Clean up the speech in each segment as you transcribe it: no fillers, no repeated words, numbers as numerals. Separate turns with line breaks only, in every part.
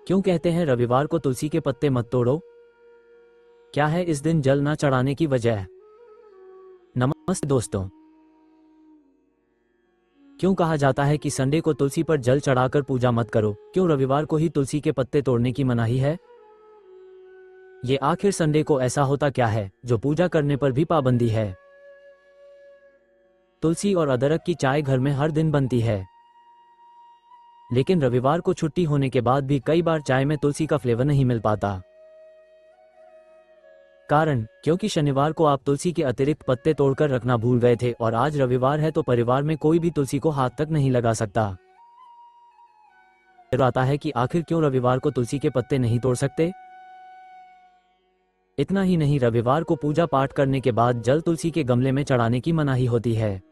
क्यों कहते हैं रविवार को तुलसी के पत्ते मत तोड़ो? क्या है इस दिन जल ना चढ़ाने की वजह? नमस्ते दोस्तों। क्यों कहा जाता है कि संडे को तुलसी पर जल चढ़ाकर पूजा मत करो? क्यों रविवार को ही तुलसी के पत्ते तोड़ने की मनाही है? ये आखिर संडे को ऐसा होता क्या है जो पूजा करने पर भी पाबंदी है? तुलसी और अदरक की चाय घर में हर दिन बनती है, लेकिन रविवार को छुट्टी होने के बाद भी कई बार चाय में तुलसी का फ्लेवर नहीं मिल पाता। कारण, क्योंकि शनिवार को आप तुलसी के अतिरिक्त पत्ते तोड़कर रखना भूल गए थे और आज रविवार है तो परिवार में कोई भी तुलसी को हाथ तक नहीं लगा सकता। फिर आता है कि आखिर क्यों रविवार को तुलसी के पत्ते नहीं तोड़ सकते? इतना ही नहीं, रविवार को पूजा पाठ करने के बाद जल तुलसी के गमले में चढ़ाने की मनाही होती है।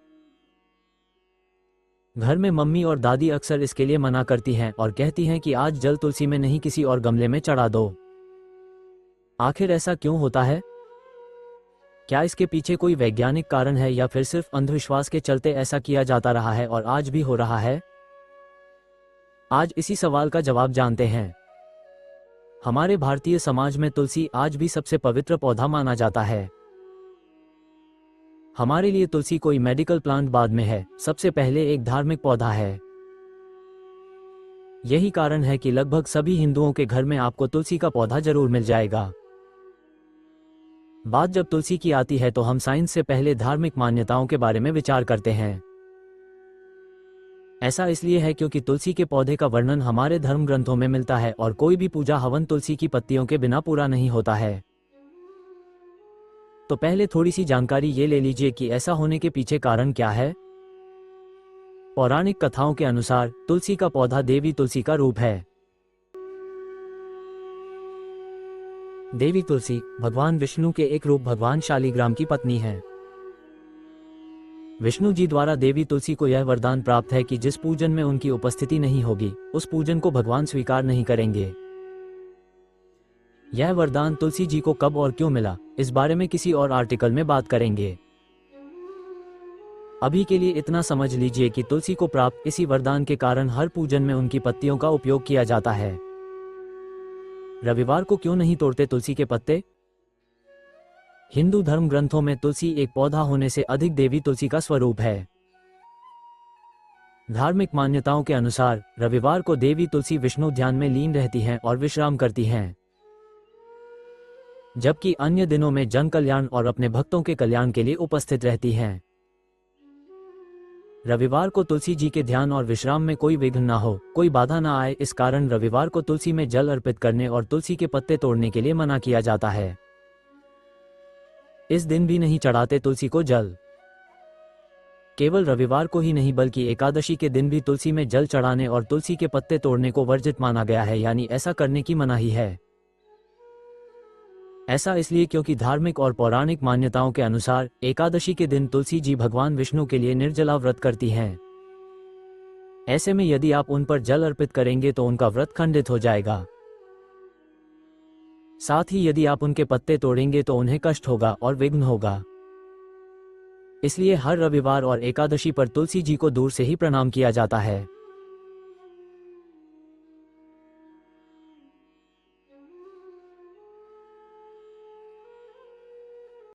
घर में मम्मी और दादी अक्सर इसके लिए मना करती हैं और कहती हैं कि आज जल तुलसी में नहीं किसी और गमले में चढ़ा दो। आखिर ऐसा क्यों होता है? क्या इसके पीछे कोई वैज्ञानिक कारण है या फिर सिर्फ अंधविश्वास के चलते ऐसा किया जाता रहा है और आज भी हो रहा है? आज इसी सवाल का जवाब जानते हैं। हमारे भारतीय समाज में तुलसी आज भी सबसे पवित्र पौधा माना जाता है। हमारे लिए तुलसी कोई मेडिकल प्लांट बाद में है, सबसे पहले एक धार्मिक पौधा है। यही कारण है कि लगभग सभी हिंदुओं के घर में आपको तुलसी का पौधा जरूर मिल जाएगा। बात जब तुलसी की आती है तो हम साइंस से पहले धार्मिक मान्यताओं के बारे में विचार करते हैं। ऐसा इसलिए है क्योंकि तुलसी के पौधे का वर्णन हमारे धर्म ग्रंथों में मिलता है और कोई भी पूजा हवन तुलसी की पत्तियों के बिना पूरा नहीं होता है। तो पहले थोड़ी सी जानकारी ये ले लीजिए कि ऐसा होने के पीछे कारण क्या है। पौराणिक कथाओं के अनुसार तुलसी का पौधा देवी तुलसी का रूप है। देवी तुलसी भगवान विष्णु के एक रूप भगवान शालिग्राम की पत्नी है। विष्णु जी द्वारा देवी तुलसी को यह वरदान प्राप्त है कि जिस पूजन में उनकी उपस्थिति नहीं होगी उस पूजन को भगवान स्वीकार नहीं करेंगे। यह वरदान तुलसी जी को कब और क्यों मिला, इस बारे में किसी और आर्टिकल में बात करेंगे। अभी के लिए इतना समझ लीजिए कि तुलसी को प्राप्त इसी वरदान के कारण हर पूजन में उनकी पत्तियों का उपयोग किया जाता है। रविवार को क्यों नहीं तोड़ते तुलसी के पत्ते? हिंदू धर्म ग्रंथों में तुलसी एक पौधा होने से अधिक देवी तुलसी का स्वरूप है। धार्मिक मान्यताओं के अनुसार रविवार को देवी तुलसी विष्णु ध्यान में लीन रहती हैं और विश्राम करती हैं, जबकि अन्य दिनों में जन कल्याण और अपने भक्तों के कल्याण के लिए उपस्थित रहती हैं। रविवार को तुलसी जी के ध्यान और विश्राम में कोई विघ्न ना हो, कोई बाधा ना आए, इस कारण रविवार को तुलसी में जल अर्पित करने और तुलसी के पत्ते तोड़ने के लिए मना किया जाता है। इस दिन भी नहीं चढ़ाते तुलसी को जल। केवल रविवार को ही नहीं बल्कि एकादशी के दिन भी तुलसी में जल चढ़ाने और तुलसी के पत्ते तोड़ने को वर्जित माना गया है, यानी ऐसा करने की मनाही है। ऐसा इसलिए क्योंकि धार्मिक और पौराणिक मान्यताओं के अनुसार एकादशी के दिन तुलसी जी भगवान विष्णु के लिए निर्जला व्रत करती हैं। ऐसे में यदि आप उन पर जल अर्पित करेंगे तो उनका व्रत खंडित हो जाएगा। साथ ही यदि आप उनके पत्ते तोड़ेंगे तो उन्हें कष्ट होगा और विघ्न होगा। इसलिए हर रविवार और एकादशी पर तुलसी जी को दूर से ही प्रणाम किया जाता है।